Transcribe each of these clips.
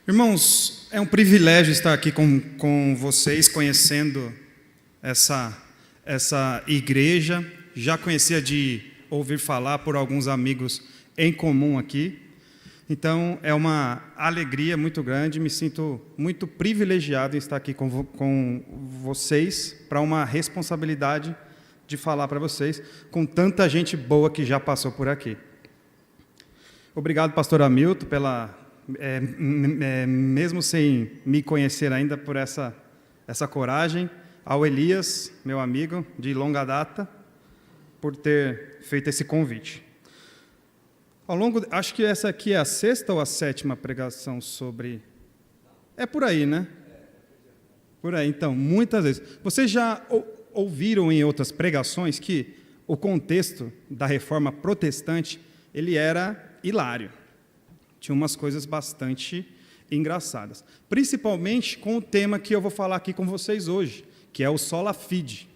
Irmãos, é um privilégio estar aqui com vocês, conhecendo essa igreja. Já conhecia de ouvir falar por alguns amigos em comum aqui. Então, é uma alegria muito grande, me sinto muito privilegiado em estar aqui com vocês, para uma responsabilidade de falar para vocês, com tanta gente boa que já passou por aqui. Obrigado, pastor Hamilton, mesmo sem me conhecer ainda, por essa coragem. Ao Elias, meu amigo de longa data, por ter feito esse convite. Acho que essa aqui é a 6ª ou a 7ª pregação sobre... É por aí, né? Por aí, então, muitas vezes. Vocês já ouviram em outras pregações que o contexto da reforma protestante, ele era hilário. Tinha umas coisas bastante engraçadas. Principalmente com o tema que eu vou falar aqui com vocês hoje, que é o sola fide.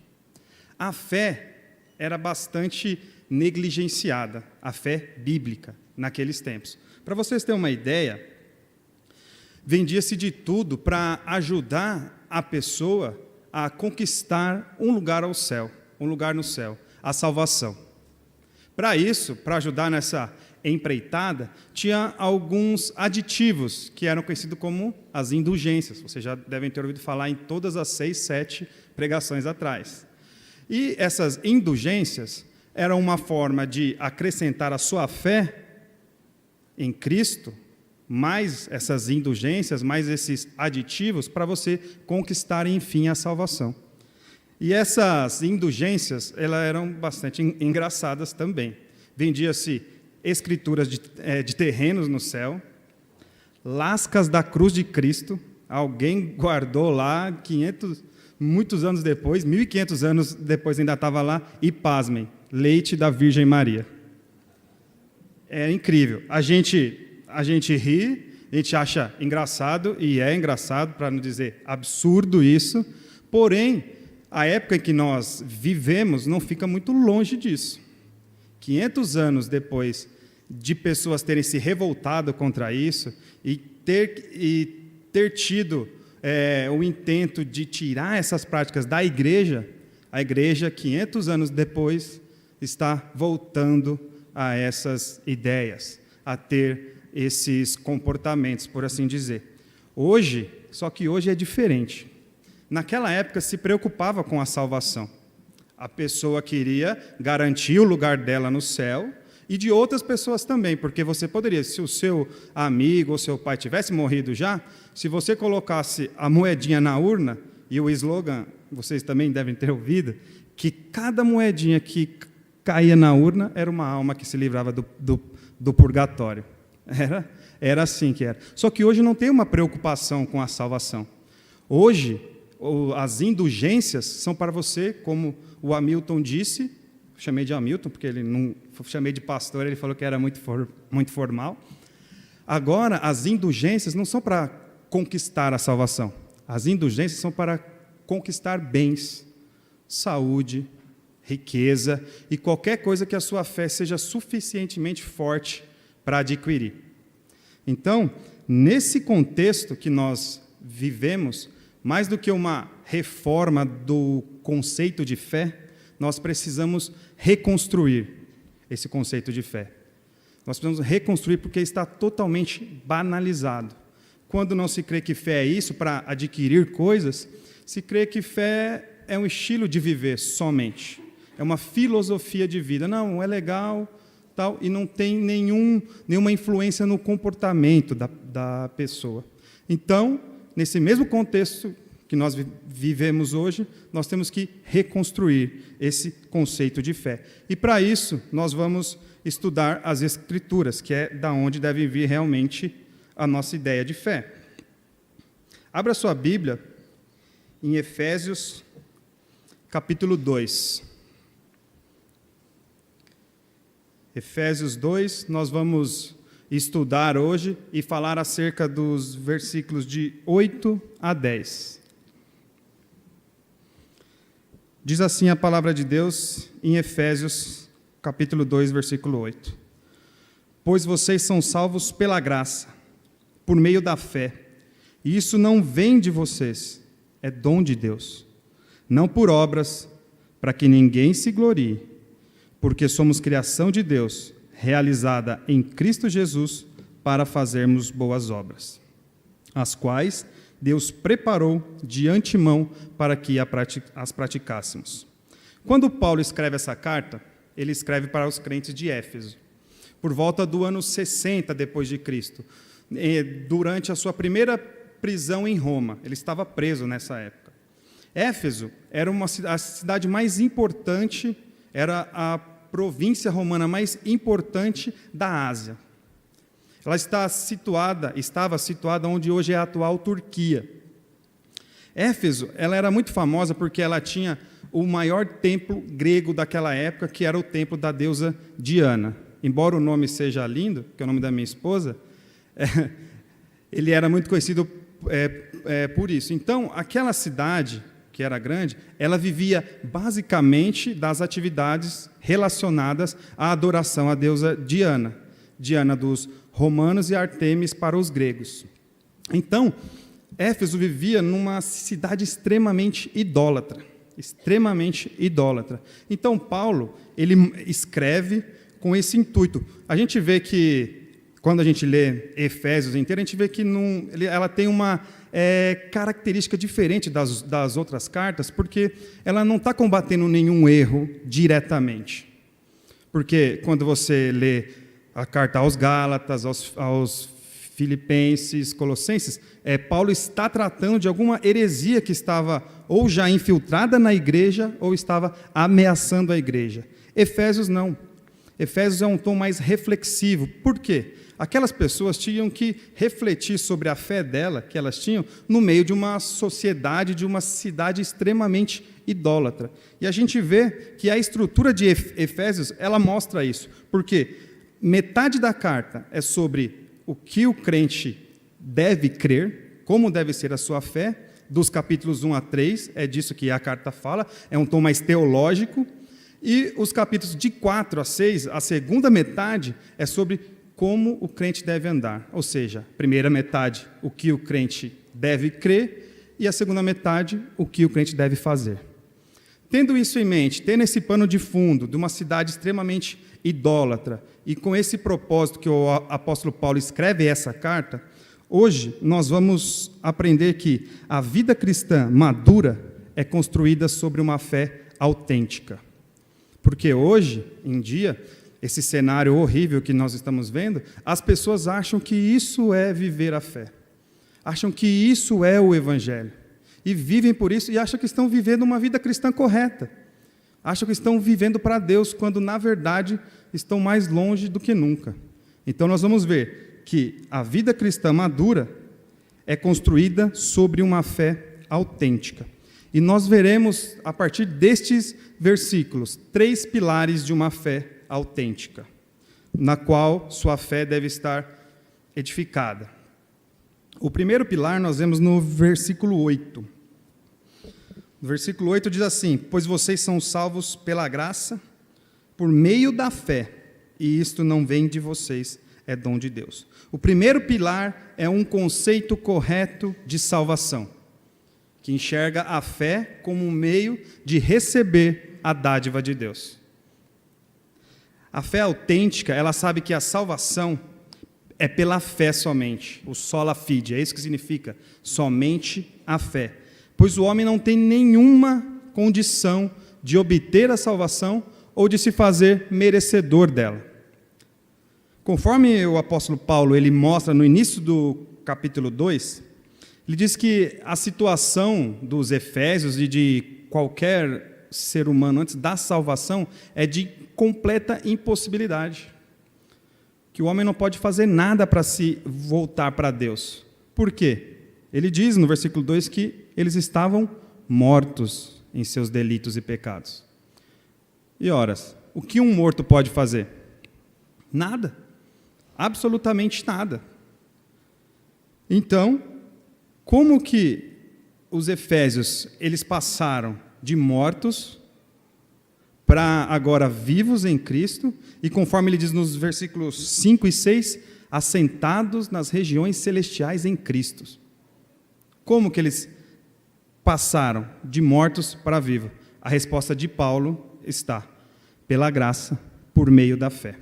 A fé era bastante negligenciada, a fé bíblica, naqueles tempos. Para vocês terem uma ideia, vendia-se de tudo para ajudar a pessoa a conquistar um lugar ao céu, um lugar no céu, a salvação. Para isso, para ajudar nessa empreitada, tinha alguns aditivos que eram conhecidos como as indulgências. Vocês já devem ter ouvido falar em todas as 6, 7 pregações atrás. E essas indulgências eram uma forma de acrescentar a sua fé em Cristo, mais essas indulgências, mais esses aditivos, para você conquistar, enfim, a salvação. E essas indulgências, elas eram bastante engraçadas também. Vendia-se escrituras de terrenos no céu, lascas da cruz de Cristo, alguém guardou lá, muitos anos depois, 1.500 anos depois ainda estava lá, e pasmem, leite da Virgem Maria. É incrível. A gente ri, a gente acha engraçado, e é engraçado, para não dizer absurdo isso, porém, a época em que nós vivemos não fica muito longe disso. 500 anos depois de pessoas terem se revoltado contra isso e ter tido o intento de tirar essas práticas da igreja, a igreja, 500 anos depois, está voltando a essas ideias, a ter esses comportamentos, por assim dizer. Só que hoje é diferente. Naquela época se preocupava com a salvação. A pessoa queria garantir o lugar dela no céu e de outras pessoas também, porque você poderia, se o seu amigo ou seu pai tivesse morrido já, se você colocasse a moedinha na urna, e o slogan, vocês também devem ter ouvido, que cada moedinha que caía na urna era uma alma que se livrava do purgatório. Era assim que era. Só que hoje não tem uma preocupação com a salvação. Hoje, as indulgências são para você, como o Hamilton disse, chamei de Hamilton, porque ele não chamei de pastor, ele falou que era muito formal. Agora, as indulgências não são para conquistar a salvação. As indulgências são para conquistar bens, saúde, riqueza e qualquer coisa que a sua fé seja suficientemente forte para adquirir. Então, nesse contexto que nós vivemos, mais do que uma reforma do conceito de fé, nós precisamos reconstruir esse conceito de fé. Nós precisamos reconstruir porque está totalmente banalizado. Quando não se crê que fé é isso para adquirir coisas, se crê que fé é um estilo de viver somente. É uma filosofia de vida. Não, é legal, tal, e não tem nenhuma influência no comportamento da pessoa. Então, nesse mesmo contexto que nós vivemos hoje, nós temos que reconstruir esse conceito de fé. E, para isso, nós vamos estudar as Escrituras, que é da onde deve vir realmente a nossa ideia de fé. Abra sua Bíblia em Efésios, capítulo 2. Efésios 2, nós vamos estudar hoje e falar acerca dos versículos de 8 a 10. Diz assim a palavra de Deus em Efésios, capítulo 2, versículo 8. Pois vocês são salvos pela graça, por meio da fé. E isso não vem de vocês, é dom de Deus. Não por obras, para que ninguém se glorie, porque somos criação de Deus, realizada em Cristo Jesus, para fazermos boas obras, as quais Deus preparou de antemão para que as praticássemos. Quando Paulo escreve essa carta, ele escreve para os crentes de Éfeso, por volta do ano 60 depois de Cristo, durante a sua primeira prisão em Roma. Ele estava preso nessa época. Éfeso era a cidade mais importante, era a província romana mais importante da Ásia. Ela estava situada onde hoje é a atual Turquia. Éfeso, ela era muito famosa porque ela tinha o maior templo grego daquela época, que era o templo da deusa Diana. Embora o nome seja lindo, que é o nome da minha esposa, ele era muito conhecido por isso. Então, aquela cidade, que era grande, ela vivia basicamente das atividades relacionadas à adoração à deusa Diana. Diana dos romanos e Ártemis para os gregos. Então, Éfeso vivia numa cidade extremamente idólatra. Então, Paulo, ele escreve com esse intuito. A gente vê que, quando a gente lê Efésios inteiro, a gente vê que ela tem uma característica diferente das outras cartas, porque ela não está combatendo nenhum erro diretamente. Porque quando você lê a carta aos Gálatas, aos Filipenses, Colossenses, Paulo está tratando de alguma heresia que estava ou já infiltrada na igreja ou estava ameaçando a igreja. Efésios não. Efésios é um tom mais reflexivo. Por quê? Aquelas pessoas tinham que refletir sobre a fé que elas tinham, no meio de uma sociedade, de uma cidade extremamente idólatra. E a gente vê que a estrutura de Efésios, ela mostra isso. Por quê? Metade da carta é sobre o que o crente deve crer, como deve ser a sua fé, dos capítulos 1 a 3, é disso que a carta fala, é um tom mais teológico, e os capítulos de 4 a 6, a segunda metade, é sobre como o crente deve andar, ou seja, a primeira metade, o que o crente deve crer, e a segunda metade, o que o crente deve fazer. Tendo isso em mente, tendo esse pano de fundo de uma cidade extremamente idólatra, e com esse propósito que o apóstolo Paulo escreve essa carta, hoje nós vamos aprender que a vida cristã madura é construída sobre uma fé autêntica. Porque hoje em dia, esse cenário horrível que nós estamos vendo, as pessoas acham que isso é viver a fé. Acham que isso é o evangelho. E vivem por isso e acham que estão vivendo uma vida cristã correta. Acham que estão vivendo para Deus, quando, na verdade, estão mais longe do que nunca. Então, nós vamos ver que a vida cristã madura é construída sobre uma fé autêntica. E nós veremos, a partir destes versículos, 3 pilares de uma fé autêntica, na qual sua fé deve estar edificada. O primeiro pilar nós vemos no versículo 8. No versículo 8 diz assim: pois vocês são salvos pela graça, por meio da fé, e isto não vem de vocês, é dom de Deus. O primeiro pilar é um conceito correto de salvação, que enxerga a fé como um meio de receber a dádiva de Deus. A fé autêntica, ela sabe que a salvação é pela fé somente, o sola fide, é isso que significa, somente a fé. Pois o homem não tem nenhuma condição de obter a salvação ou de se fazer merecedor dela. Conforme o apóstolo Paulo ele mostra no início do capítulo 2, ele diz que a situação dos efésios e de qualquer ser humano antes da salvação é de completa impossibilidade. Que o homem não pode fazer nada para se voltar para Deus. Por quê? Ele diz no versículo 2 que eles estavam mortos em seus delitos e pecados. E horas, o que um morto pode fazer? Nada. Absolutamente nada. Então, como que os efésios, eles passaram de mortos para agora vivos em Cristo, e conforme ele diz nos versículos 5 e 6, assentados nas regiões celestiais em Cristo. Como que eles passaram de mortos para vivos? A resposta de Paulo está: pela graça, por meio da fé.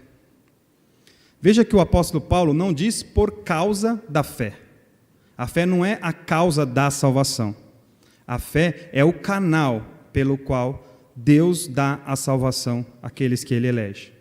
Veja que o apóstolo Paulo não diz por causa da fé. A fé não é a causa da salvação. A fé é o canal pelo qual Deus dá a salvação àqueles que Ele elege.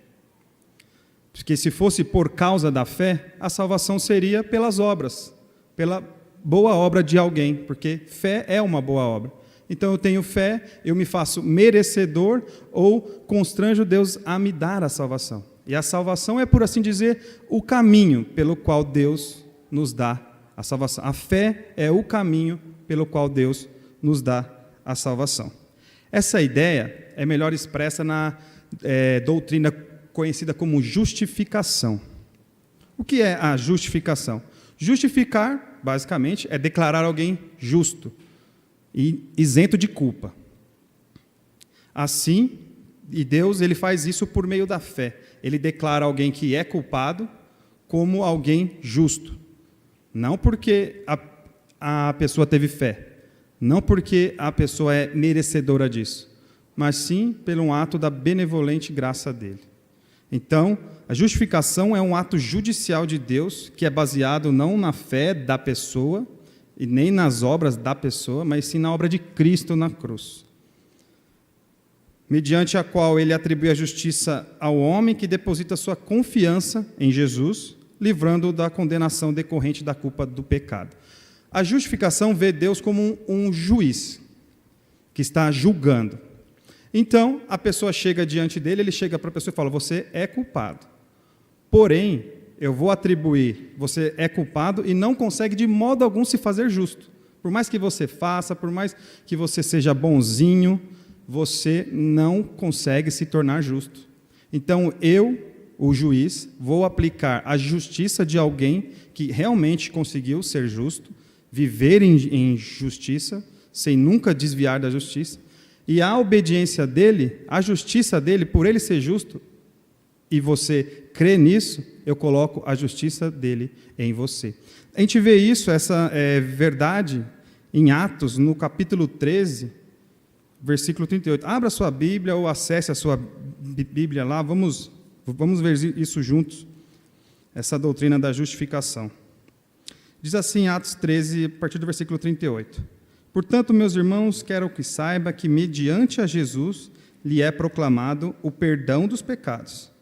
Porque se fosse por causa da fé, a salvação seria pelas obras, pela boa obra de alguém, porque fé é uma boa obra. Então eu tenho fé, eu me faço merecedor ou constranjo Deus a me dar a salvação. E a salvação é, por assim dizer, o caminho pelo qual Deus nos dá a salvação. A fé é o caminho pelo qual Deus nos dá a salvação. Essa ideia é melhor expressa na doutrina conhecida como justificação. O que é a justificação? Justificar, basicamente, é declarar alguém justo e isento de culpa. Assim, e Deus ele faz isso por meio da fé. Ele declara alguém que é culpado como alguém justo. Não porque a pessoa teve fé, não porque a pessoa é merecedora disso, mas sim pelo ato da benevolente graça dele. Então, a justificação é um ato judicial de Deus que é baseado não na fé da pessoa e nem nas obras da pessoa, mas sim na obra de Cristo na cruz, mediante a qual ele atribui a justiça ao homem que deposita sua confiança em Jesus, livrando-o da condenação decorrente da culpa do pecado. A justificação vê Deus como um juiz que está julgando. Então, a pessoa chega diante dele, ele chega para a pessoa e fala: você é culpado. Porém, eu vou atribuir, você é culpado e não consegue de modo algum se fazer justo. Por mais que você faça, por mais que você seja bonzinho, você não consegue se tornar justo. Então, eu, o juiz, vou aplicar a justiça de alguém que realmente conseguiu ser justo, viver em justiça, sem nunca desviar da justiça, e a obediência dele, a justiça dele, por ele ser justo, e você crê nisso, eu coloco a justiça dele em você. A gente vê isso, essa verdade, em Atos, no capítulo 13, versículo 38. Abra a sua Bíblia ou acesse a sua Bíblia lá, vamos ver isso juntos, essa doutrina da justificação. Diz assim, Atos 13, a partir do versículo 38. Portanto, meus irmãos, quero que saiba que mediante a Jesus lhe é proclamado o perdão dos pecados.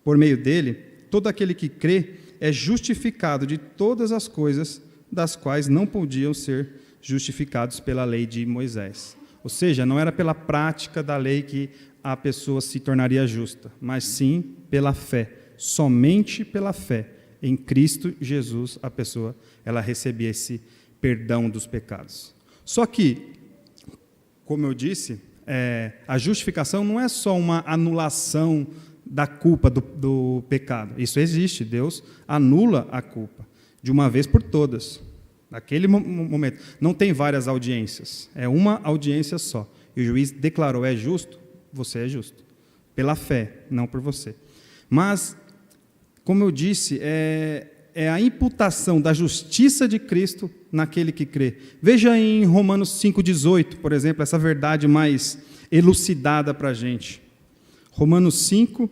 Por meio dele, todo aquele que crê é justificado de todas as coisas das quais não podiam ser justificados pela lei de Moisés. Ou seja, não era pela prática da lei que a pessoa se tornaria justa, mas sim pela fé. Somente pela fé em Cristo Jesus a pessoa ela recebia esse perdão dos pecados. Só que, como eu disse, a justificação não é só uma anulação da culpa do pecado. Isso existe, Deus anula a culpa de uma vez por todas. Naquele momento, não tem várias audiências, é uma audiência só. E o juiz declarou: é justo, você é justo. Pela fé, não por você. Mas, como eu disse, é a imputação da justiça de Cristo naquele que crê. Veja em Romanos 5,18, por exemplo, essa verdade mais elucidada para a gente. Romanos 5,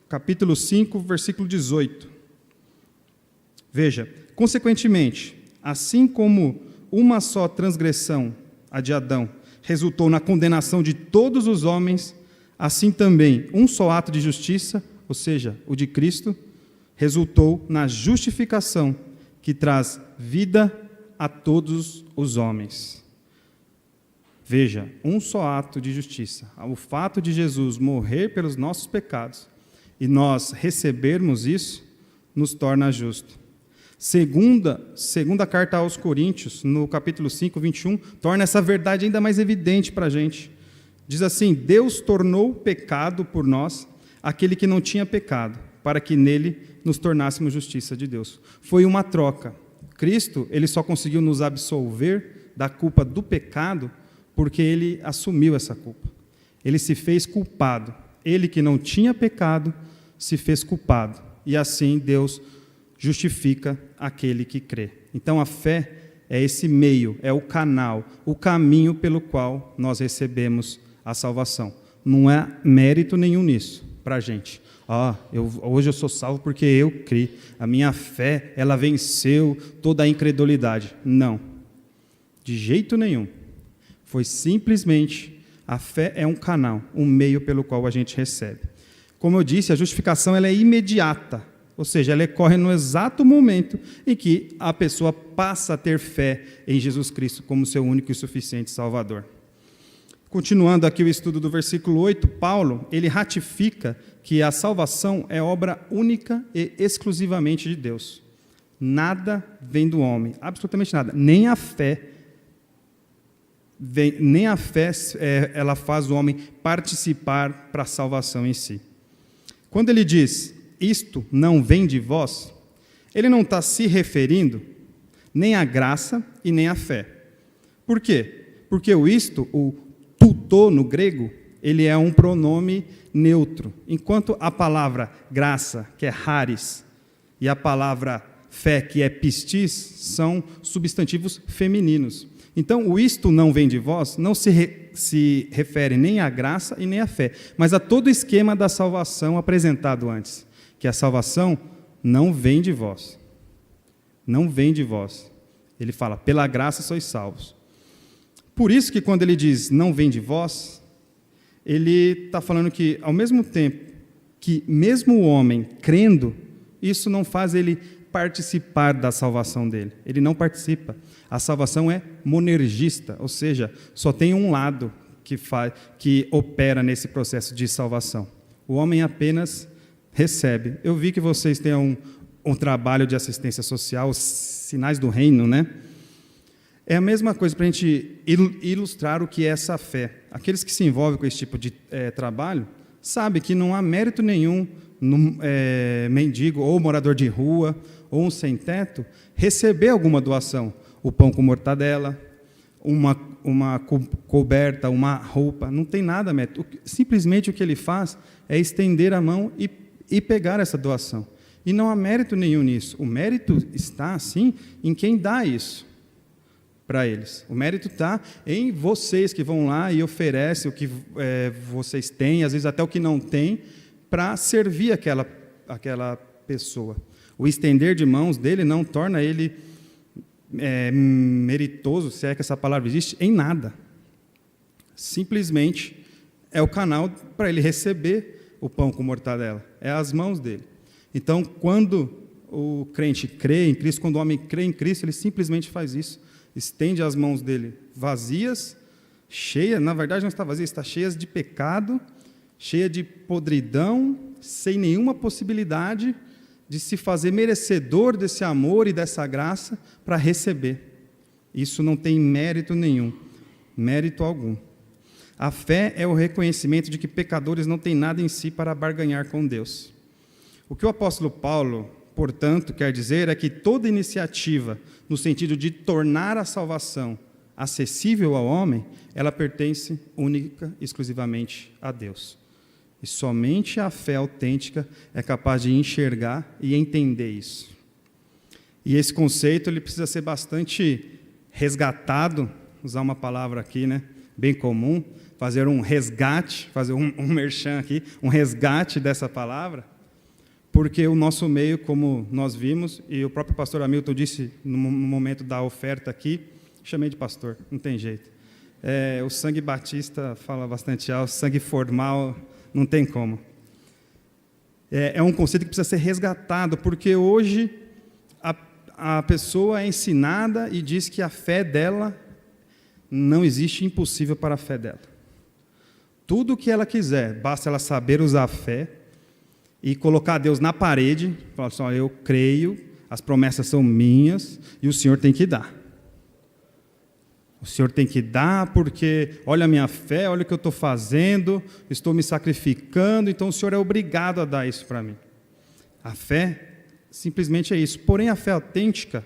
capítulo 5, versículo 18. Veja, consequentemente, assim como uma só transgressão, a de Adão, resultou na condenação de todos os homens, assim também um só ato de justiça, ou seja, o de Cristo, resultou na justificação que traz vida a todos os homens. Veja, um só ato de justiça. O fato de Jesus morrer pelos nossos pecados e nós recebermos isso, nos torna justo. Segunda carta aos Coríntios, no capítulo 5, 21, torna essa verdade ainda mais evidente para a gente. Diz assim: Deus tornou pecado por nós aquele que não tinha pecado, para que nele nos tornássemos justiça de Deus. Foi uma troca. Cristo, ele só conseguiu nos absolver da culpa do pecado porque ele assumiu essa culpa. Ele se fez culpado. Ele que não tinha pecado se fez culpado. E assim Deus justifica aquele que crê. Então a fé é esse meio, é o canal, o caminho pelo qual nós recebemos a salvação. Não há mérito nenhum nisso para a gente. Hoje eu sou salvo porque eu criei. A minha fé, ela venceu toda a incredulidade. Não, de jeito nenhum. Foi simplesmente, a fé é um canal, um meio pelo qual a gente recebe. Como eu disse, a justificação ela é imediata, ou seja, ela ocorre no exato momento em que a pessoa passa a ter fé em Jesus Cristo como seu único e suficiente Salvador. Continuando aqui o estudo do versículo 8, Paulo, ele ratifica que a salvação é obra única e exclusivamente de Deus. Nada vem do homem, absolutamente nada. Nem a fé ela faz o homem participar para a salvação em si. Quando ele diz, isto não vem de vós, ele não está se referindo nem à graça e nem à fé. Por quê? Porque o tuto no grego, ele é um pronome neutro, enquanto a palavra graça, que é charis, e a palavra fé, que é pistis, são substantivos femininos. Então, o isto não vem de vós não se refere nem à graça e nem à fé, mas a todo o esquema da salvação apresentado antes, que a salvação não vem de vós. Não vem de vós. Ele fala, pela graça sois salvos. Por isso que quando ele diz, não vem de vós, ele está falando que, ao mesmo tempo que mesmo o homem crendo, isso não faz ele participar da salvação dele. Ele não participa. A salvação é monergista, ou seja, só tem um lado que opera nesse processo de salvação. O homem apenas recebe. Eu vi que vocês têm um trabalho de assistência social, os sinais do reino, né? É a mesma coisa para a gente ilustrar o que é essa fé. Aqueles que se envolvem com esse tipo de trabalho sabem que não há mérito nenhum no mendigo ou morador de rua ou um sem-teto receber alguma doação. O pão com mortadela, uma coberta, uma roupa, não tem nada mérito. Simplesmente o que ele faz é estender a mão e pegar essa doação. E não há mérito nenhum nisso. O mérito está, sim, em quem dá isso para eles. O mérito está em vocês que vão lá e oferecem o que vocês têm, às vezes até o que não têm, para servir aquela pessoa. O estender de mãos dele não torna ele meritoso, se é que essa palavra existe, em nada. Simplesmente é o canal para ele receber o pão com mortadela. É as mãos dele. Então, quando o crente crê em Cristo, quando o homem crê em Cristo, ele simplesmente faz isso. Estende as mãos dele vazias, cheias, na verdade não está vazia, está cheias de pecado, cheia de podridão, sem nenhuma possibilidade de se fazer merecedor desse amor e dessa graça para receber. Isso não tem mérito nenhum, mérito algum. A fé é o reconhecimento de que pecadores não têm nada em si para barganhar com Deus. O que o apóstolo Paulo, portanto, quer dizer é que toda iniciativa no sentido de tornar a salvação acessível ao homem, ela pertence única e exclusivamente a Deus. E somente a fé autêntica é capaz de enxergar e entender isso. E esse conceito ele precisa ser bastante resgatado, usar uma palavra aqui, né, bem comum, fazer um resgate, fazer um merchan aqui, um resgate dessa palavra, porque o nosso meio, como nós vimos, e o próprio pastor Hamilton disse no momento da oferta aqui, chamei de pastor, não tem jeito. O sangue batista fala bastante alto, sangue formal, não tem como. É um conceito que precisa ser resgatado, porque hoje a pessoa é ensinada e diz que a fé dela não existe impossível para a fé dela. Tudo o que ela quiser, basta ela saber usar a fé e colocar Deus na parede, falar assim, eu creio, as promessas são minhas e o Senhor tem que dar. O Senhor tem que dar porque olha a minha fé, olha o que eu estou fazendo, estou me sacrificando, então o Senhor é obrigado a dar isso para mim. A fé simplesmente é isso. Porém, a fé autêntica,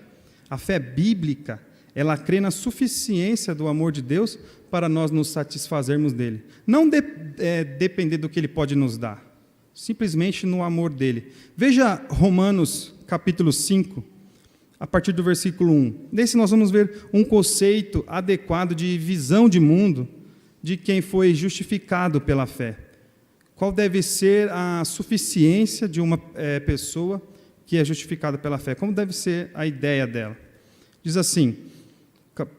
a fé bíblica, ela crê na suficiência do amor de Deus para nós nos satisfazermos dele. Não depender do que ele pode nos dar, simplesmente no amor dele. Veja Romanos capítulo 5, a partir do versículo 1. Nesse nós vamos ver um conceito adequado de visão de mundo de quem foi justificado pela fé. Qual deve ser a suficiência de uma pessoa que é justificada pela fé? Como deve ser a ideia dela? Diz assim,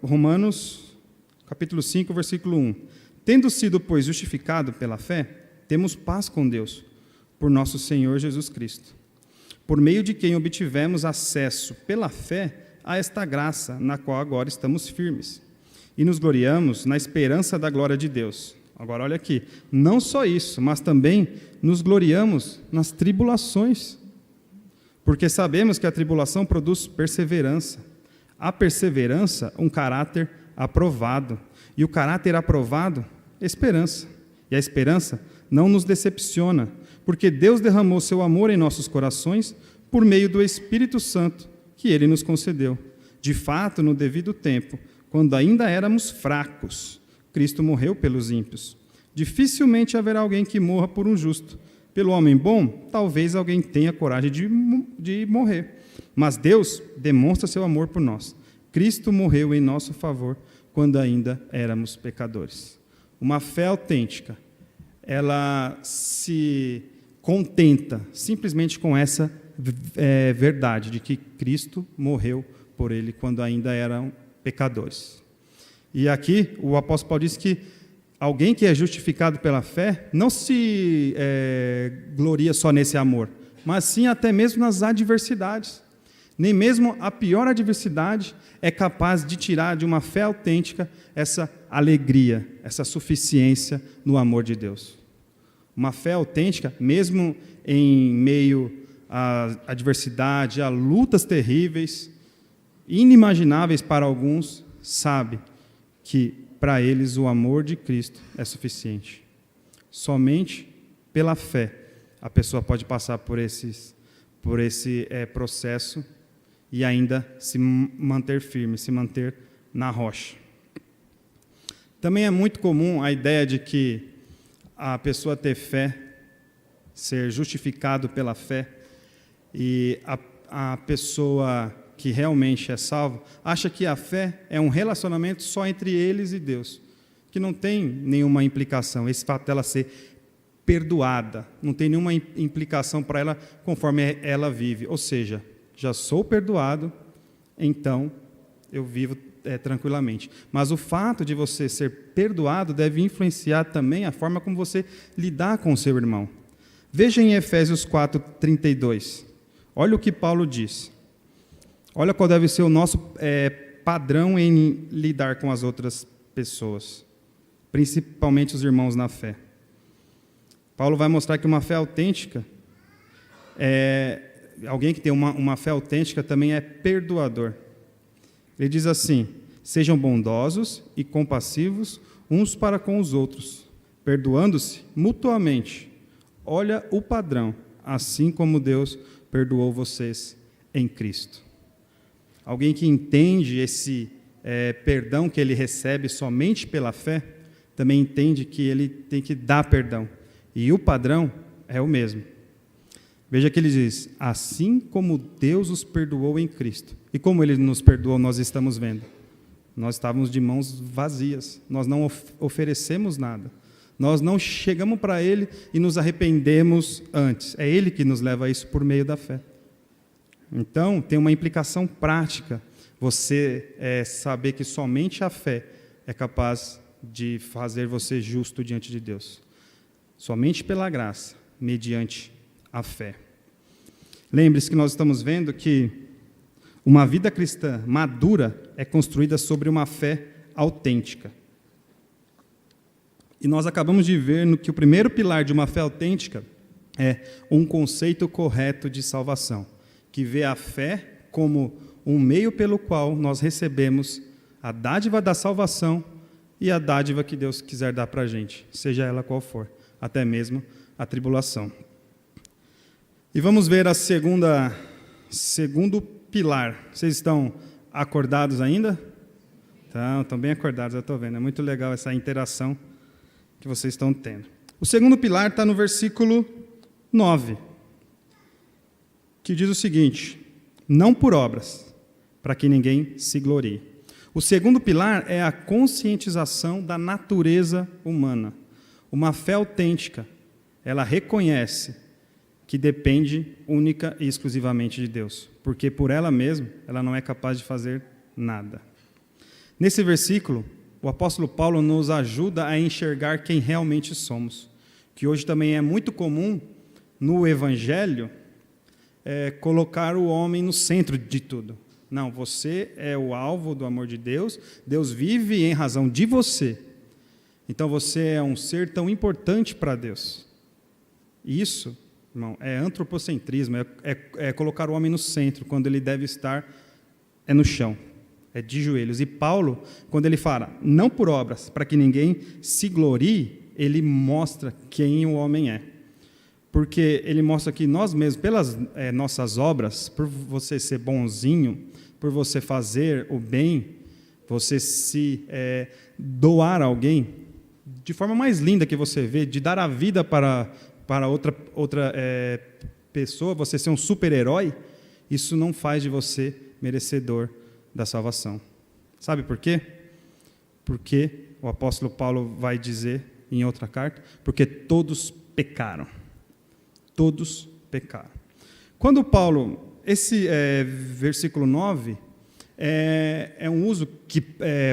Romanos, capítulo 5, versículo 1. Tendo sido, pois, justificado pela fé, temos paz com Deus, por nosso Senhor Jesus Cristo, por meio de quem obtivemos acesso pela fé a esta graça, na qual agora estamos firmes, e nos gloriamos na esperança da glória de Deus. Agora olha aqui, não só isso, mas também nos gloriamos nas tribulações, porque sabemos que a tribulação produz perseverança, a perseverança um caráter aprovado, e o caráter aprovado, esperança, e a esperança não nos decepciona, porque Deus derramou seu amor em nossos corações por meio do Espírito Santo que Ele nos concedeu. De fato, no devido tempo, quando ainda éramos fracos, Cristo morreu pelos ímpios. Dificilmente haverá alguém que morra por um justo. Pelo homem bom, talvez alguém tenha coragem de morrer. Mas Deus demonstra seu amor por nós. Cristo morreu em nosso favor quando ainda éramos pecadores. Uma fé autêntica, ela se contenta simplesmente com essa verdade de que Cristo morreu por ele quando ainda eram pecadores. E aqui o apóstolo Paulo diz que alguém que é justificado pela fé não se gloria só nesse amor, mas sim até mesmo nas adversidades. Nem mesmo a pior adversidade é capaz de tirar de uma fé autêntica essa alegria, essa suficiência no amor de Deus. Uma fé autêntica, mesmo em meio à adversidade, a lutas terríveis, inimagináveis para alguns, sabe que para eles o amor de Cristo é suficiente. Somente pela fé a pessoa pode passar por esse processo e ainda se manter firme, se manter na rocha. Também é muito comum a ideia de que a pessoa ter fé, ser justificado pela fé, e a pessoa que realmente é salvo, acha que a fé é um relacionamento só entre eles e Deus, que não tem nenhuma implicação, esse fato dela ser perdoada, não tem nenhuma implicação para ela conforme ela vive, ou seja, já sou perdoado, então eu vivo tranquilamente. Mas o fato de você ser perdoado deve influenciar também a forma como você lidar com o seu irmão. Veja em Efésios 4:32. Olha o que Paulo diz. Olha qual deve ser o nosso padrão em lidar com as outras pessoas, principalmente os irmãos na fé. Paulo vai mostrar que uma fé autêntica, alguém que tem uma fé autêntica também é perdoador. Ele diz assim: sejam bondosos e compassivos uns para com os outros, perdoando-se mutuamente. Olha o padrão, assim como Deus perdoou vocês em Cristo. Alguém que entende esse perdão que ele recebe somente pela fé, também entende que ele tem que dar perdão. E o padrão é o mesmo. Veja que ele diz, assim como Deus os perdoou em Cristo. E como ele nos perdoou, nós estamos vendo. Nós estávamos de mãos vazias, nós não oferecemos nada. Nós não chegamos para ele e nos arrependemos antes. É ele que nos leva a isso por meio da fé. Então, tem uma implicação prática, você saber que somente a fé é capaz de fazer você justo diante de Deus. Somente pela graça, mediante a fé. Lembre-se que nós estamos vendo que uma vida cristã madura é construída sobre uma fé autêntica. E nós acabamos de ver que o primeiro pilar de uma fé autêntica é um conceito correto de salvação, que vê a fé como um meio pelo qual nós recebemos a dádiva da salvação e a dádiva que Deus quiser dar para a gente, seja ela qual for, até mesmo a tribulação. E vamos ver a segundo pilar. Vocês estão acordados ainda? Estão bem acordados, eu estou vendo. É muito legal essa interação que vocês estão tendo. O segundo pilar está no versículo 9, que diz o seguinte: não por obras, para que ninguém se glorie. O segundo pilar é a conscientização da natureza humana. Uma fé autêntica, ela reconhece que depende única e exclusivamente de Deus, porque por ela mesma, ela não é capaz de fazer nada. Nesse versículo, o apóstolo Paulo nos ajuda a enxergar quem realmente somos, que hoje também é muito comum no Evangelho colocar o homem no centro de tudo. Não, você é o alvo do amor de Deus, Deus vive em razão de você. Então você é um ser tão importante para Deus. Isso, irmão, é antropocentrismo, é colocar o homem no centro, quando ele deve estar no chão, é de joelhos. E Paulo, quando ele fala, não por obras, para que ninguém se glorie, ele mostra quem o homem é. Porque ele mostra que nós mesmos, pelas nossas obras, por você ser bonzinho, por você fazer o bem, você se doar a alguém, de forma mais linda que você vê, de dar a vida para outra pessoa, você ser um super-herói, isso não faz de você merecedor da salvação. Sabe por quê? Porque o apóstolo Paulo vai dizer em outra carta, porque todos pecaram. Todos pecaram. Quando Paulo, esse versículo 9, é um uso que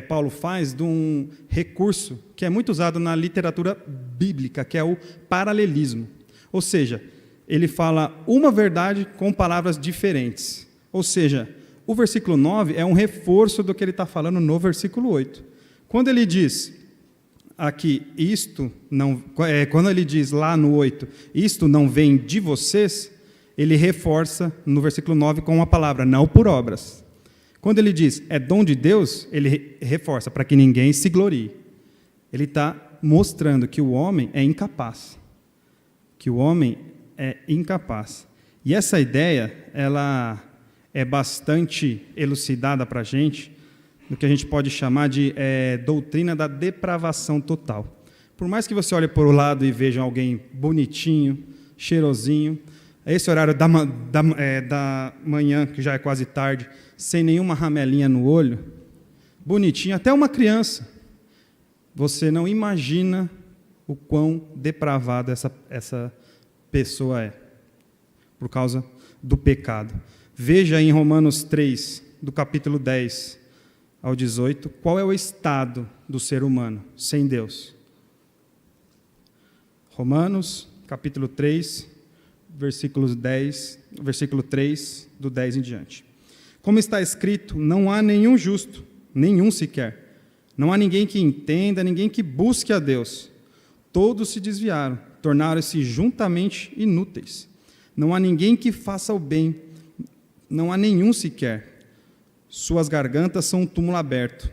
Paulo faz de um recurso que é muito usado na literatura bíblica, que é o paralelismo. Ou seja, ele fala uma verdade com palavras diferentes. Ou seja, o versículo 9 é um reforço do que ele está falando no versículo 8. Quando ele diz aqui, quando ele diz lá no 8, isto não vem de vocês, ele reforça no versículo 9 com uma palavra, não por obras. Quando ele diz, é dom de Deus, ele reforça, para que ninguém se glorie. Ele está mostrando que o homem é incapaz. Que o homem é incapaz. E essa ideia, ela é bastante elucidada para a gente, no que a gente pode chamar de doutrina da depravação total. Por mais que você olhe por um lado e veja alguém bonitinho, cheirosinho, a esse horário da manhã, que já é quase tarde, sem nenhuma ramelinha no olho, bonitinho, até uma criança, você não imagina o quão depravada essa pessoa é, por causa do pecado. Veja em Romanos 3, do capítulo 10 ao 18, qual é o estado do ser humano sem Deus. Romanos, capítulo 3, versículo 3, do 10 em diante. Como está escrito, não há nenhum justo, nenhum sequer. Não há ninguém que entenda, ninguém que busque a Deus. Todos se desviaram, tornaram-se juntamente inúteis. Não há ninguém que faça o bem, não há nenhum sequer. Suas gargantas são um túmulo aberto.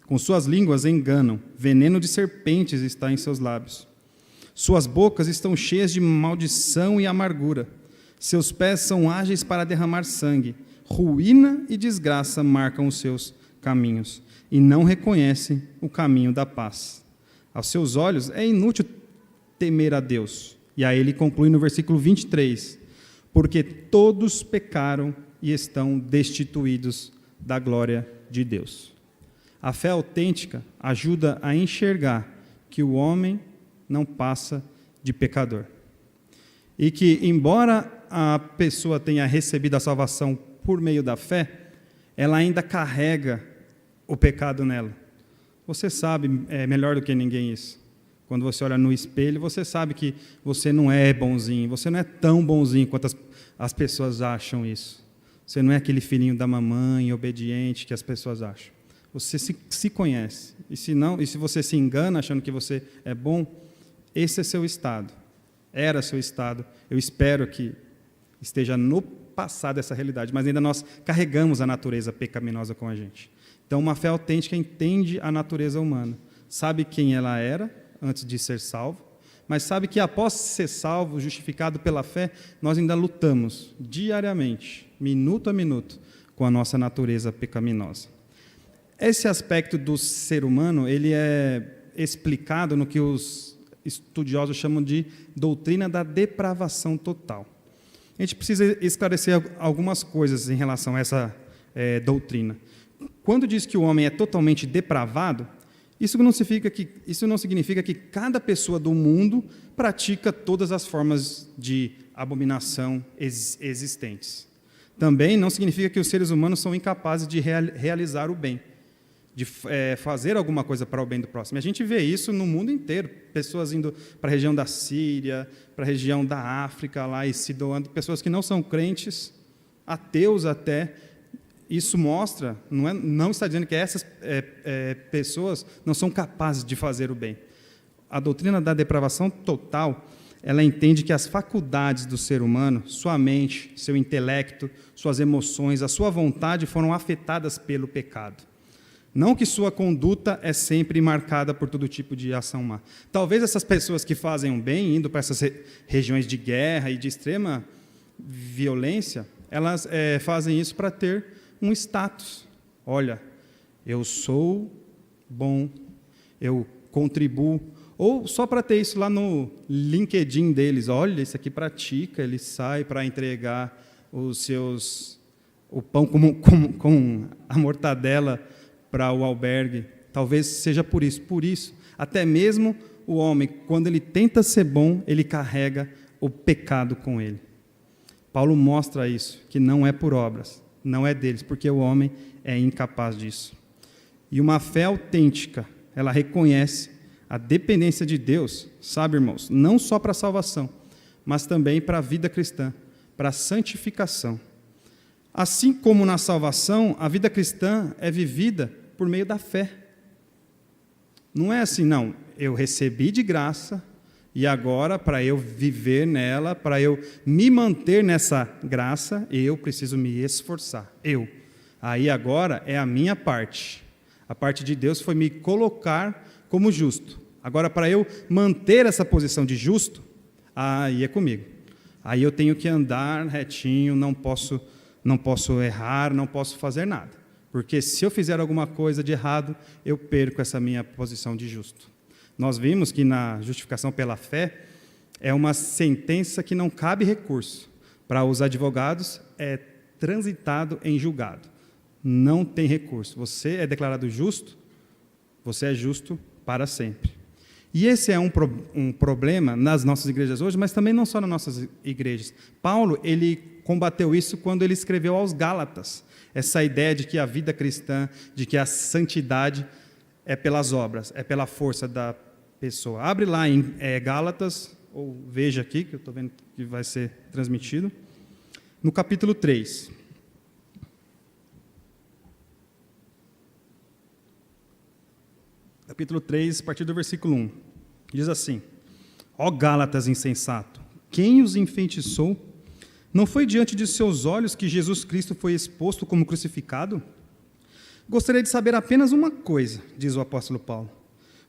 Com suas línguas enganam, veneno de serpentes está em seus lábios. Suas bocas estão cheias de maldição e amargura. Seus pés são ágeis para derramar sangue. Ruína e desgraça marcam os seus caminhos, e não reconhecem o caminho da paz. Aos seus olhos é inútil temer a Deus. E aí ele conclui no versículo 23, porque todos pecaram e estão destituídos da glória de Deus. A fé autêntica ajuda a enxergar que o homem não passa de pecador. E que, embora a pessoa tenha recebido a salvação por meio da fé, ela ainda carrega o pecado nela. Você sabe melhor do que ninguém isso. Quando você olha no espelho, você sabe que você não é bonzinho, você não é tão bonzinho quanto as pessoas acham isso. Você não é aquele filhinho da mamãe, obediente, que as pessoas acham. Você se conhece. E se você se engana achando que você é bom, esse é seu estado. Era seu estado. Eu espero que esteja no passado essa realidade, mas ainda nós carregamos a natureza pecaminosa com a gente. Então, uma fé autêntica entende a natureza humana. Sabe quem ela era antes de ser salvo, mas sabe que após ser salvo, justificado pela fé, nós ainda lutamos diariamente, minuto a minuto, com a nossa natureza pecaminosa. Esse aspecto do ser humano, ele é explicado no que os estudiosos chamam de doutrina da depravação total. A gente precisa esclarecer algumas coisas em relação a doutrina. Quando diz que o homem é totalmente depravado, isso não significa que cada pessoa do mundo pratica todas as formas de abominação existentes. Também não significa que os seres humanos são incapazes de realizar o bem, de fazer alguma coisa para o bem do próximo. A gente vê isso no mundo inteiro, pessoas indo para a região da Síria, para a região da África, lá e se doando, pessoas que não são crentes, ateus até. Isso mostra, não está dizendo que essas pessoas não são capazes de fazer o bem. A doutrina da depravação total, ela entende que as faculdades do ser humano, sua mente, seu intelecto, suas emoções, a sua vontade foram afetadas pelo pecado. Não que sua conduta é sempre marcada por todo tipo de ação má. Talvez essas pessoas que fazem o bem, indo para essas regiões de guerra e de extrema violência, elas fazem isso para ter um status. Olha, eu sou bom, eu contribuo. Ou só para ter isso lá no LinkedIn deles. Olha, esse aqui pratica, ele sai para entregar o pão com a mortadela para o albergue. Talvez seja por isso. Por isso, até mesmo o homem, quando ele tenta ser bom, ele carrega o pecado com ele. Paulo mostra isso, que não é por obras, não é deles, porque o homem é incapaz disso. E uma fé autêntica, ela reconhece a dependência de Deus, sabe, irmãos, não só para a salvação, mas também para a vida cristã, para a santificação. Assim como na salvação, a vida cristã é vivida por meio da fé. Não é assim, não, eu recebi de graça, e agora, para eu viver nela, para eu me manter nessa graça, eu preciso me esforçar. Aí agora é a minha parte. A parte de Deus foi me colocar como justo. Agora, para eu manter essa posição de justo, aí é comigo. Aí eu tenho que andar retinho, não posso errar, não posso fazer nada. Porque se eu fizer alguma coisa de errado, eu perco essa minha posição de justo. Nós vimos que na justificação pela fé é uma sentença que não cabe recurso. Para os advogados, é transitado em julgado. Não tem recurso. Você é declarado justo, você é justo para sempre. E esse é um problema nas nossas igrejas hoje, mas também não só nas nossas igrejas. Paulo, ele combateu isso quando ele escreveu aos Gálatas. Essa ideia de que a vida cristã, de que a santidade é pelas obras, é pela força da pessoa. Abre lá em Gálatas, ou veja aqui, que eu estou vendo que vai ser transmitido, no capítulo 3. Capítulo 3, a partir do versículo 1. Diz assim: Ó Gálatas insensato, quem os enfeitiçou? Não foi diante de seus olhos que Jesus Cristo foi exposto como crucificado? Gostaria de saber apenas uma coisa, diz o apóstolo Paulo.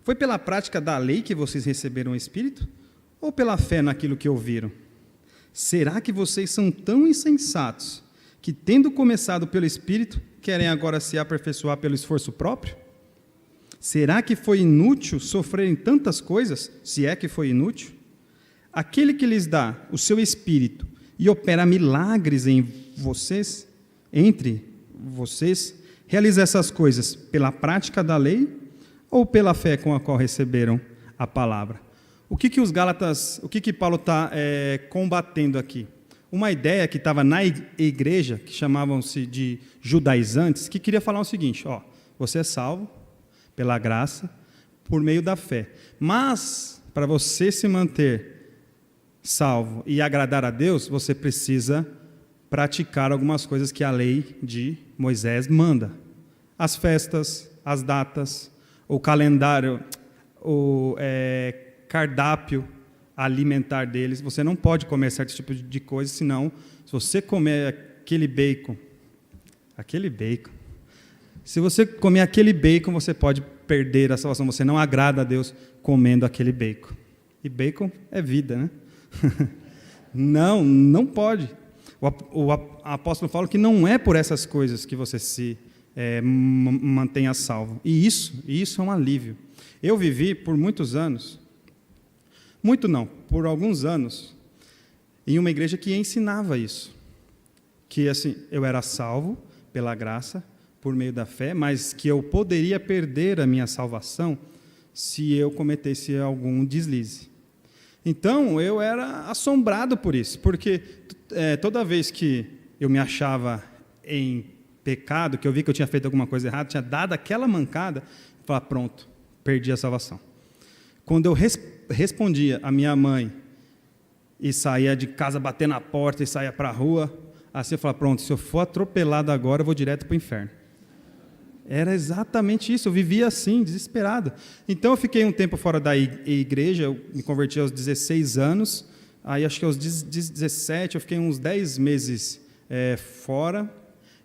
Foi pela prática da lei que vocês receberam o Espírito? Ou pela fé naquilo que ouviram? Será que vocês são tão insensatos que, tendo começado pelo Espírito, querem agora se aperfeiçoar pelo esforço próprio? Será que foi inútil sofrerem tantas coisas, se é que foi inútil? Aquele que lhes dá o seu Espírito e opera milagres entre vocês, realiza essas coisas pela prática da lei ou pela fé com a qual receberam a palavra? O que Paulo está combatendo aqui? Uma ideia que estava na igreja, que chamavam-se de judaizantes, que queria falar o seguinte: você é salvo pela graça, por meio da fé. Mas, para você se manter salvo e agradar a Deus, você precisa praticar algumas coisas que a lei de Moisés manda. As festas, as datas, o calendário, o cardápio alimentar deles. Você não pode comer certo tipo de coisa, senão, se você comer aquele bacon, se você comer aquele bacon, você pode perder a salvação. Você não agrada a Deus comendo aquele bacon. E bacon é vida, né? Não pode. O apóstolo fala que não é por essas coisas que você se mantenha salvo. E isso é um alívio. Eu vivi por muitos anos, por alguns anos, em uma igreja que ensinava isso. Que assim, eu era salvo pela graça, por meio da fé, mas que eu poderia perder a minha salvação se eu cometesse algum deslize. Então, eu era assombrado por isso, porque toda vez que eu me achava em pecado, que eu vi que eu tinha feito alguma coisa errada, tinha dado aquela mancada, eu falava, pronto, perdi a salvação. Quando eu respondia a minha mãe e saía de casa, bater na porta e saía para a rua, assim eu falava, pronto, se eu for atropelado agora, eu vou direto para o inferno. Era exatamente isso, eu vivia assim, desesperado. Então eu fiquei um tempo fora da igreja, eu me converti aos 16 anos, aí acho que aos 17 eu fiquei uns 10 meses fora,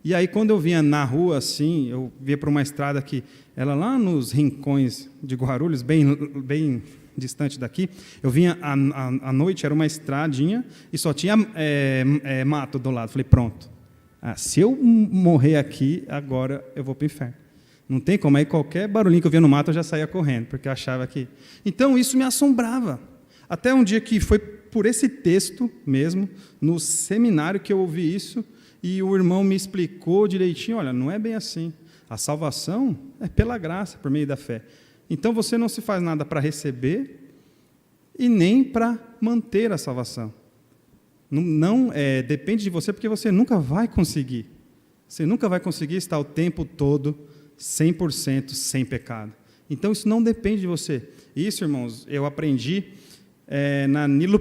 e aí quando eu vinha na rua assim, eu via para uma estrada que ela lá nos rincões de Guarulhos, bem distante daqui, eu vinha à noite, era uma estradinha, e só tinha mato do lado, falei, pronto. Se eu morrer aqui, agora eu vou para o inferno. Não tem como, aí qualquer barulhinho que eu via no mato eu já saía correndo, porque eu achava que... Então isso me assombrava. Até um dia que foi por esse texto mesmo, no seminário que eu ouvi isso, e o irmão me explicou direitinho, olha, não é bem assim. A salvação é pela graça, por meio da fé. Então você não se faz nada para receber e nem para manter a salvação. Não depende de você, porque você nunca vai conseguir. Você nunca vai conseguir estar o tempo todo 100% sem pecado. Então, isso não depende de você. Isso, irmãos, eu aprendi na Nilo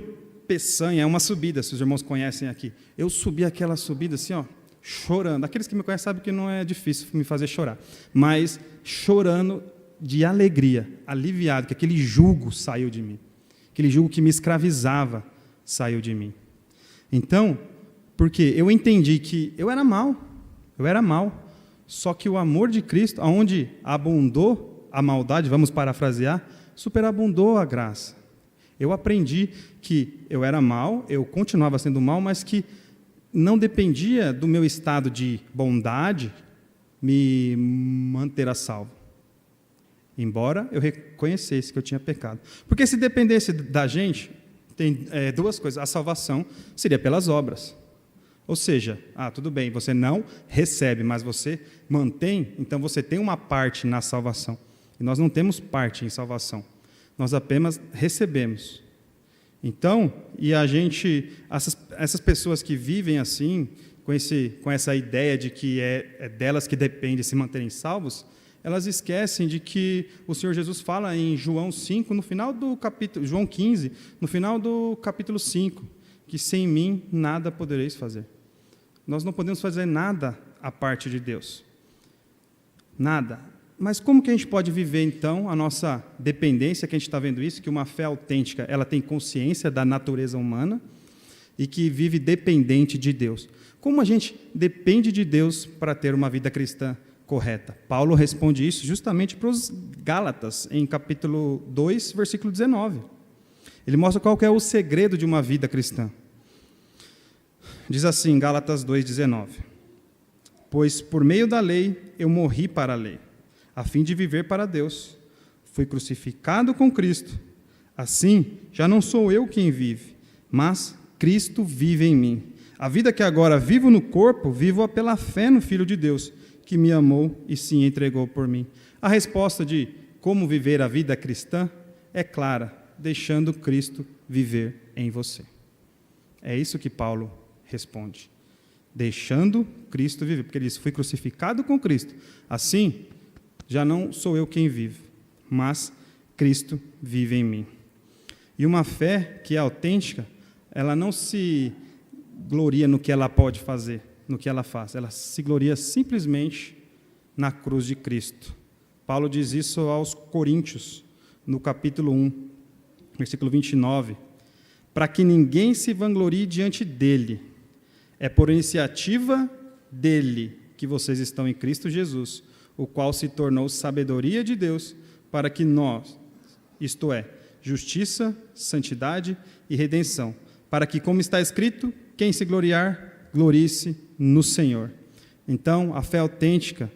Peçanha, é uma subida, se os irmãos conhecem aqui. Eu subi aquela subida assim, ó, chorando. Aqueles que me conhecem sabem que não é difícil me fazer chorar. Mas chorando de alegria, aliviado, que aquele jugo saiu de mim. Aquele jugo que me escravizava saiu de mim. Então, porque eu entendi que eu era mal, só que o amor de Cristo, aonde abundou a maldade, vamos parafrasear, superabundou a graça. Eu aprendi que eu era mal, eu continuava sendo mal, mas que não dependia do meu estado de bondade me manter a salvo. Embora eu reconhecesse que eu tinha pecado. Porque se dependesse da gente... Tem duas coisas. A salvação seria pelas obras. Ou seja, tudo bem, você não recebe, mas você mantém, então você tem uma parte na salvação. E nós não temos parte em salvação. Nós apenas recebemos. Então, e a gente, essas pessoas que vivem assim, com essa ideia de que é delas que depende se manterem salvos, elas esquecem de que o Senhor Jesus fala em João 5, no final do capítulo, João 15, no final do capítulo 5, que sem mim nada podereis fazer. Nós não podemos fazer nada à parte de Deus. Nada. Mas como que a gente pode viver, então, a nossa dependência, que a gente está vendo isso, que uma fé autêntica, ela tem consciência da natureza humana e que vive dependente de Deus. Como a gente depende de Deus para ter uma vida cristã correta? Paulo responde isso justamente para os Gálatas, em capítulo 2, versículo 19. Ele mostra qual que é o segredo de uma vida cristã. Diz assim, Gálatas 2,19: Pois por meio da lei eu morri para a lei, a fim de viver para Deus. Fui crucificado com Cristo. Assim, já não sou eu quem vive, mas Cristo vive em mim. A vida que agora vivo no corpo, vivo-a pela fé no Filho de Deus, que me amou e se entregou por mim. A resposta de como viver a vida cristã é clara, deixando Cristo viver em você. É isso que Paulo responde. Deixando Cristo viver, porque ele diz, fui crucificado com Cristo. Assim, já não sou eu quem vive, mas Cristo vive em mim. E uma fé que é autêntica, ela não se gloria no que ela pode fazer, no que ela faz. Ela se gloria simplesmente na cruz de Cristo. Paulo diz isso aos Coríntios, no capítulo 1, versículo 29. Para que ninguém se vanglorie diante dele. É por iniciativa dele que vocês estão em Cristo Jesus, o qual se tornou sabedoria de Deus, para que nós, isto é, justiça, santidade e redenção, para que, como está escrito, quem se gloriar, glorie-se no Senhor. Então, a fé autêntica,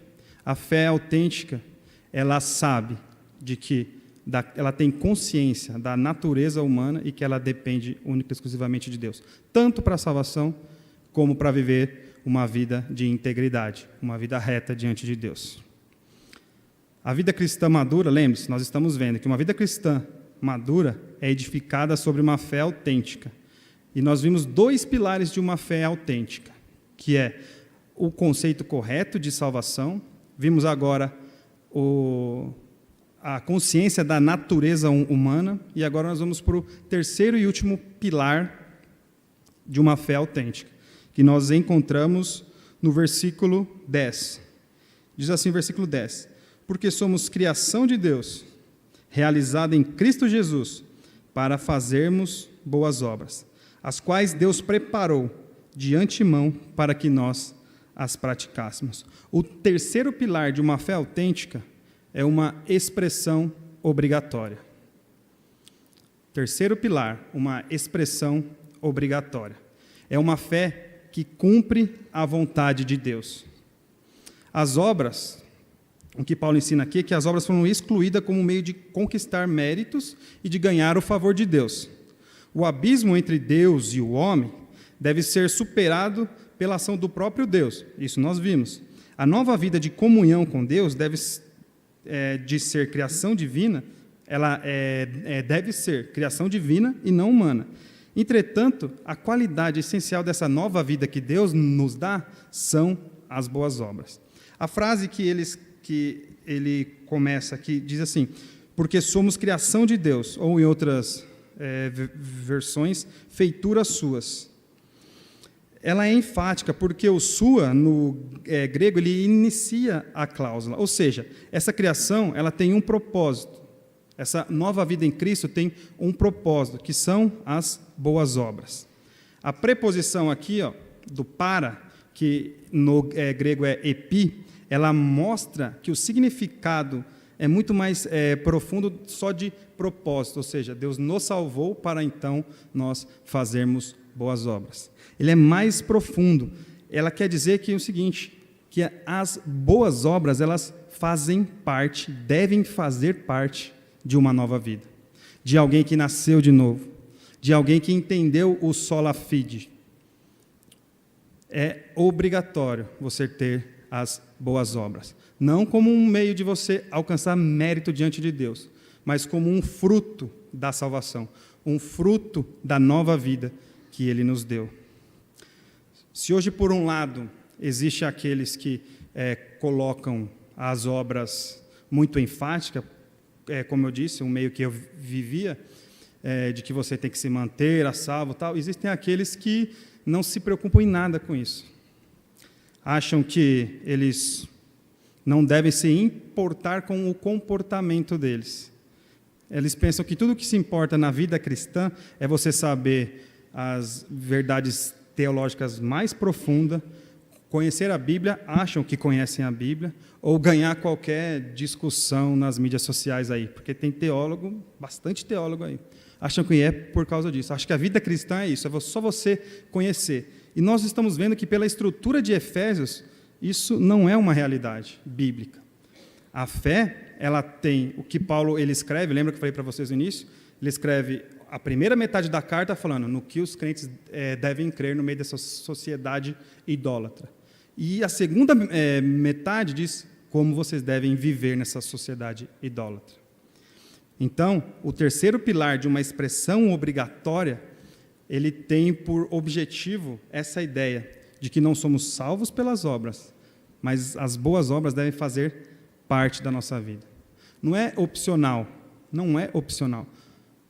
ela sabe de que ela tem consciência da natureza humana e que ela depende única e exclusivamente de Deus, tanto para a salvação como para viver uma vida de integridade, uma vida reta diante de Deus. A vida cristã madura, lembre-se, nós estamos vendo que uma vida cristã madura é edificada sobre uma fé autêntica. E nós vimos 2 pilares de uma fé autêntica, que é o conceito correto de salvação. Vimos agora a consciência da natureza humana, e agora nós vamos para o terceiro e último pilar de uma fé autêntica, que nós encontramos no versículo 10. Diz assim, versículo 10: porque somos criação de Deus, realizada em Cristo Jesus, para fazermos boas obras, as quais Deus preparou de antemão para que nós as praticássemos. O terceiro pilar de uma fé autêntica é uma expressão obrigatória. Terceiro pilar, uma expressão obrigatória. É uma fé que cumpre a vontade de Deus. As obras, o que Paulo ensina aqui é que as obras foram excluídas como meio de conquistar méritos e de ganhar o favor de Deus. O abismo entre Deus e o homem deve ser superado pela ação do próprio Deus. Isso nós vimos. A nova vida de comunhão com Deus deve de ser criação divina, ela deve ser criação divina e não humana. Entretanto, a qualidade essencial dessa nova vida que Deus nos dá são as boas obras. A frase que ele começa aqui diz assim: porque somos criação de Deus, ou em outras versões, feituras suas. Ela é enfática porque o sua, no grego, ele inicia a cláusula. Ou seja, essa criação ela tem um propósito. Essa nova vida em Cristo tem um propósito, que são as boas obras. A preposição aqui, do para, que no grego é epi, ela mostra que o significado é muito mais profundo só de propósito. Ou seja, Deus nos salvou para então nós fazermos boas obras. Ele é mais profundo. Ela quer dizer que é o seguinte, que as boas obras, elas fazem parte, devem fazer parte de uma nova vida, de alguém que nasceu de novo, de alguém que entendeu o sola fide. É obrigatório você ter as boas obras, não como um meio de você alcançar mérito diante de Deus, mas como um fruto da salvação, um fruto da nova vida que Ele nos deu. Se hoje, por um lado, existe aqueles que colocam as obras muito enfáticas, como eu disse, um meio que eu vivia, de que você tem que se manter a salvo, tal, existem aqueles que não se preocupam em nada com isso. Acham que eles não devem se importar com o comportamento deles. Eles pensam que tudo que se importa na vida cristã é você saber as verdades teológicas mais profundas, conhecer a Bíblia, acham que conhecem a Bíblia, ou ganhar qualquer discussão nas mídias sociais aí, porque tem teólogo, bastante teólogo aí. Acham que é por causa disso. Acho que a vida cristã é isso, é só você conhecer. E nós estamos vendo que pela estrutura de Efésios, isso não é uma realidade bíblica. A fé, ela tem o que Paulo ele escreve, lembra que eu falei para vocês no início? Ele escreve a primeira metade da carta falando no que os crentes devem crer no meio dessa sociedade idólatra. E a segunda metade diz como vocês devem viver nessa sociedade idólatra. Então, o terceiro pilar de uma expressão obrigatória, ele tem por objetivo essa ideia de que não somos salvos pelas obras, mas as boas obras devem fazer parte da nossa vida. Não é opcional, não é opcional.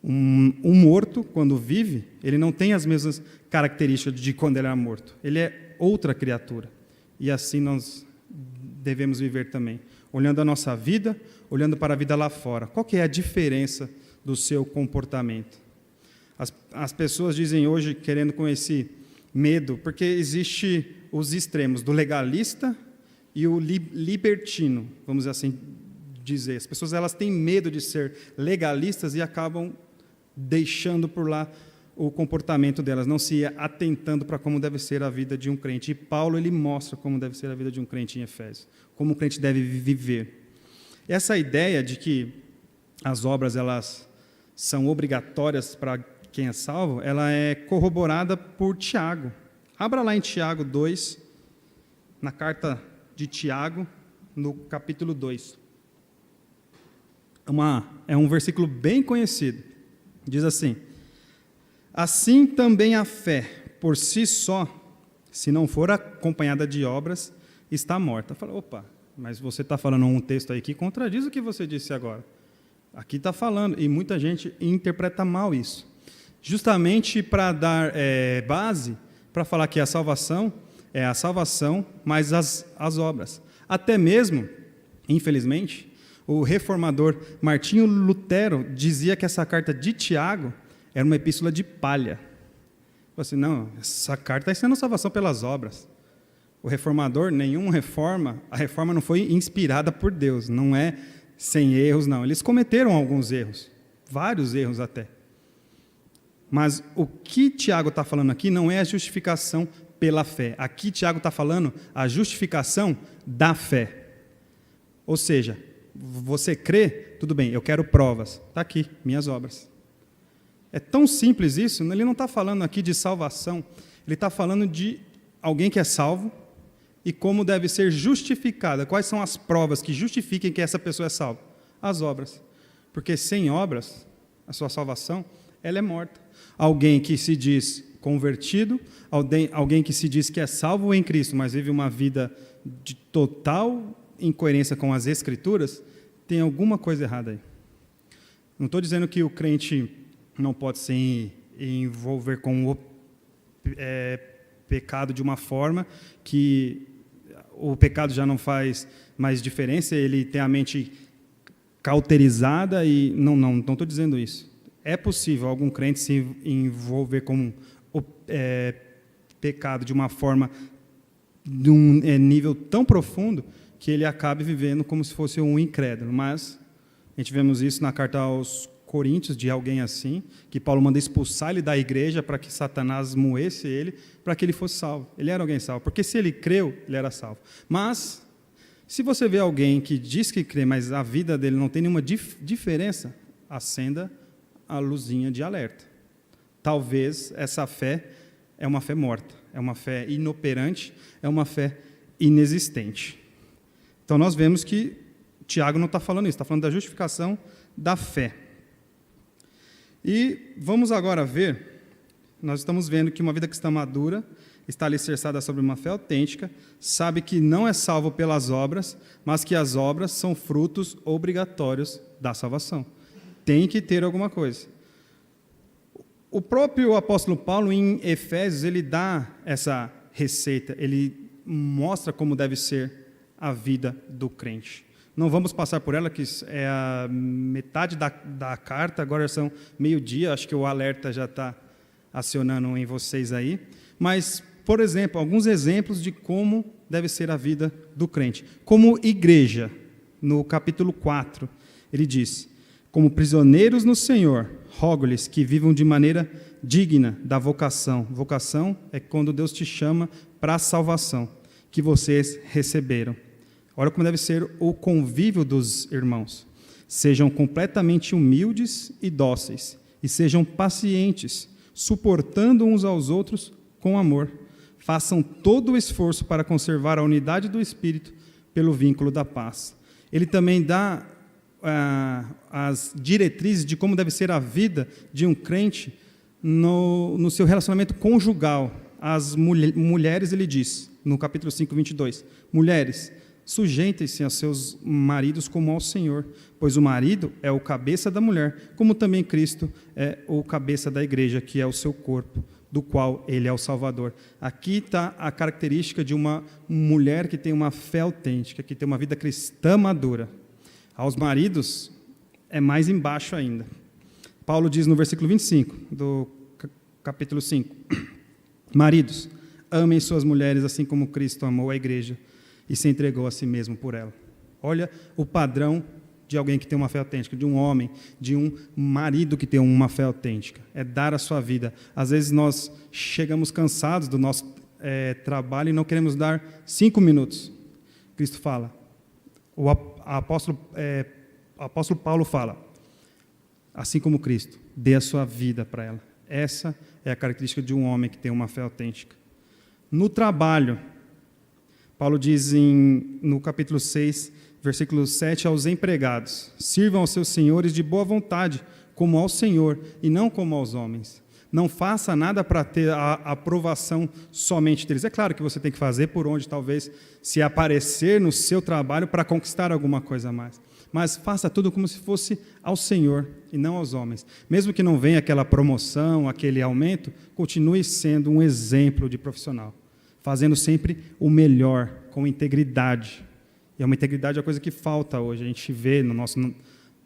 Um morto, quando vive, ele não tem as mesmas características de quando ele era morto. Ele é outra criatura. E assim nós devemos viver também. Olhando a nossa vida, olhando para a vida lá fora. Qual que é a diferença do seu comportamento? As pessoas dizem hoje, querendo com esse medo, porque existe os extremos, do legalista e o libertino, vamos assim dizer. As pessoas elas têm medo de ser legalistas e acabam deixando por lá o comportamento delas, não se atentando para como deve ser a vida de um crente. E Paulo ele mostra como deve ser a vida de um crente em Efésios, como o crente deve viver. Essa ideia de que as obras elas são obrigatórias para quem é salvo, ela é corroborada por Tiago. Abra lá em Tiago 2, na carta de Tiago, no capítulo 2. É um versículo bem conhecido. Diz assim: assim também a fé, por si só, se não for acompanhada de obras, está morta. Fala, opa, mas você está falando um texto aí que contradiz o que você disse agora. Aqui está falando, e muita gente interpreta mal isso. Justamente para dar base, para falar que a salvação é a salvação, mais as obras. Até mesmo, infelizmente, o reformador Martinho Lutero dizia que essa carta de Tiago era uma epístola de palha. Assim, não, essa carta está sendo salvação pelas obras. O reformador, nenhuma reforma, a reforma não foi inspirada por Deus, não é sem erros, não. Eles cometeram alguns erros, vários erros até. Mas o que Tiago está falando aqui não é a justificação pela fé. Aqui Tiago está falando a justificação da fé. Ou seja, você crê, tudo bem, eu quero provas. Está aqui, minhas obras. É tão simples isso, ele não está falando aqui de salvação, ele está falando de alguém que é salvo e como deve ser justificada. Quais são as provas que justifiquem que essa pessoa é salva? As obras. Porque sem obras, a sua salvação, ela é morta. Alguém que se diz convertido, alguém que se diz que é salvo em Cristo, mas vive uma vida de total incoerência com as Escrituras, tem alguma coisa errada aí. Não estou dizendo que o crente não pode se envolver com o pecado de uma forma que o pecado já não faz mais diferença, ele tem a mente cauterizada e... Não estou dizendo isso. É possível algum crente se envolver com o pecado de uma forma, de um nível tão profundo, que ele acabe vivendo como se fosse um incrédulo. Mas a gente vemos isso na carta aos Coríntios, de alguém assim, que Paulo manda expulsar ele da igreja para que Satanás moesse ele, para que ele fosse salvo. Ele era alguém salvo, porque se ele creu, ele era salvo. Mas, se você vê alguém que diz que crê, mas a vida dele não tem nenhuma diferença, acenda a luzinha de alerta. Talvez essa fé é uma fé morta, é uma fé inoperante, é uma fé inexistente. Então, nós vemos que Tiago não está falando isso, está falando da justificação da fé. E vamos agora ver, nós estamos vendo que uma vida cristã madura está alicerçada sobre uma fé autêntica, sabe que não é salvo pelas obras, mas que as obras são frutos obrigatórios da salvação. Tem que ter alguma coisa. O próprio apóstolo Paulo, em Efésios, ele dá essa receita, ele mostra como deve ser a vida do crente. Não vamos passar por ela, que é a metade da carta, agora são meio-dia, acho que o alerta já está acionando em vocês aí. Mas, por exemplo, alguns exemplos de como deve ser a vida do crente. Como igreja, no capítulo 4, ele diz: como prisioneiros no Senhor, rogo-lhes que vivam de maneira digna da vocação. Vocação é quando Deus te chama para a salvação, que vocês receberam. Olha como deve ser o convívio dos irmãos. Sejam completamente humildes e dóceis, e sejam pacientes, suportando uns aos outros com amor. Façam todo o esforço para conservar a unidade do Espírito pelo vínculo da paz. Ele também dá as diretrizes de como deve ser a vida de um crente no seu relacionamento conjugal. As mulheres, ele diz, no capítulo 5, 22, mulheres, sujeitem-se a seus maridos como ao Senhor, pois o marido é o cabeça da mulher, como também Cristo é o cabeça da igreja, que é o seu corpo, do qual ele é o Salvador. Aqui está a característica de uma mulher que tem uma fé autêntica, que tem uma vida cristã madura. Aos maridos, é mais embaixo ainda. Paulo diz no versículo 25, do capítulo 5, maridos, amem suas mulheres assim como Cristo amou a igreja e se entregou a si mesmo por ela. Olha o padrão de alguém que tem uma fé autêntica, de um homem, de um marido que tem uma fé autêntica. É dar a sua vida. Às vezes nós chegamos cansados do nosso trabalho e não queremos dar 5 minutos. Cristo fala, o apóstolo Paulo fala, assim como Cristo, dê a sua vida para ela. Essa é a característica de um homem que tem uma fé autêntica. No trabalho, Paulo diz no capítulo 6, versículo 7, aos empregados: sirvam aos seus senhores de boa vontade, como ao Senhor, e não como aos homens. Não faça nada para ter a aprovação somente deles. É claro que você tem que fazer por onde talvez se aparecer no seu trabalho para conquistar alguma coisa a mais. Mas faça tudo como se fosse ao Senhor e não aos homens. Mesmo que não venha aquela promoção, aquele aumento, continue sendo um exemplo de profissional, fazendo sempre o melhor, com integridade. E uma integridade é a coisa que falta hoje, a gente vê no nosso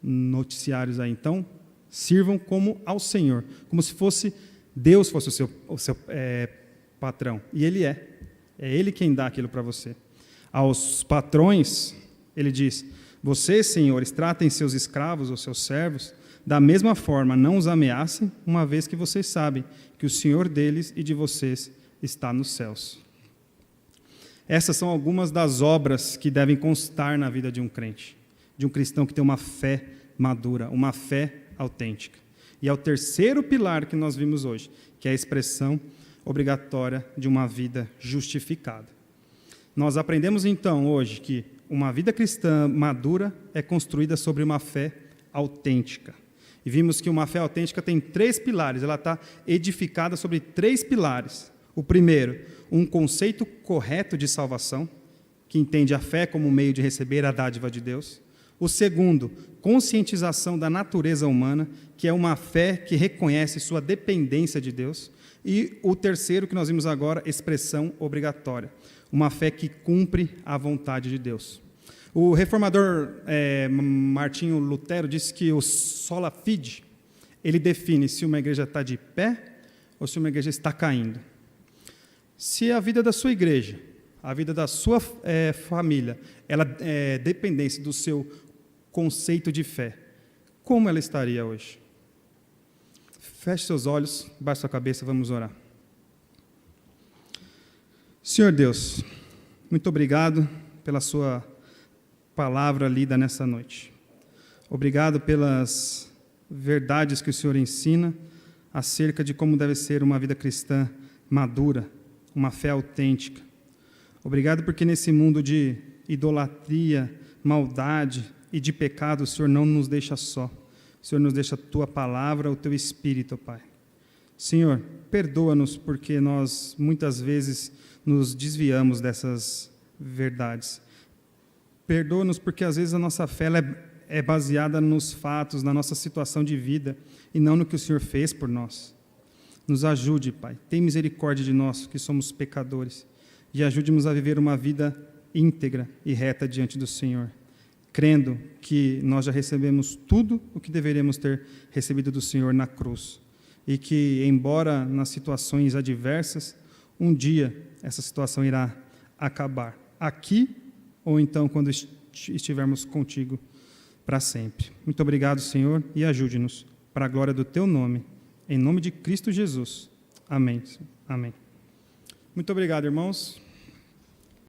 noticiários aí. Então, sirvam como ao Senhor, como se fosse Deus fosse o seu patrão. E Ele é Ele quem dá aquilo para você. Aos patrões, Ele diz: vocês, senhores, tratem seus escravos ou seus servos da mesma forma, não os ameacem, uma vez que vocês sabem que o Senhor deles e de vocês está nos céus. Essas são algumas das obras que devem constar na vida de um crente, de um cristão que tem uma fé madura, uma fé autêntica. E é o terceiro pilar que nós vimos hoje, que é a expressão obrigatória de uma vida justificada. Nós aprendemos então hoje que uma vida cristã madura é construída sobre uma fé autêntica. E vimos que uma fé autêntica tem 3 pilares, ela está edificada sobre 3 pilares. O primeiro, um conceito correto de salvação, que entende a fé como meio de receber a dádiva de Deus. O segundo, conscientização da natureza humana, que é uma fé que reconhece sua dependência de Deus. E o terceiro, que nós vimos agora, expressão obrigatória, uma fé que cumpre a vontade de Deus. O reformador Martinho Lutero disse que o sola fide, ele define se uma igreja está de pé ou se uma igreja está caindo. Se a vida da sua igreja, a vida da sua família, ela é dependência do seu conceito de fé, como ela estaria hoje? Feche seus olhos, baixe sua cabeça, vamos orar. Senhor Deus, muito obrigado pela sua palavra lida nessa noite. Obrigado pelas verdades que o Senhor ensina acerca de como deve ser uma vida cristã madura, uma fé autêntica. Obrigado porque nesse mundo de idolatria, maldade e de pecado, o Senhor não nos deixa só. O Senhor nos deixa a Tua palavra, o Teu Espírito, Pai. Senhor, perdoa-nos porque nós muitas vezes nos desviamos dessas verdades. Perdoa-nos porque às vezes a nossa fé é baseada nos fatos, na nossa situação de vida e não no que o Senhor fez por nós. Nos ajude, Pai. Tem misericórdia de nós, que somos pecadores, e ajude-nos a viver uma vida íntegra e reta diante do Senhor, crendo que nós já recebemos tudo o que deveríamos ter recebido do Senhor na cruz, e que, embora nas situações adversas, um dia essa situação irá acabar, aqui ou então quando estivermos contigo para sempre. Muito obrigado, Senhor, e ajude-nos para a glória do Teu nome, em nome de Cristo Jesus. Amém. Amém. Muito obrigado, irmãos.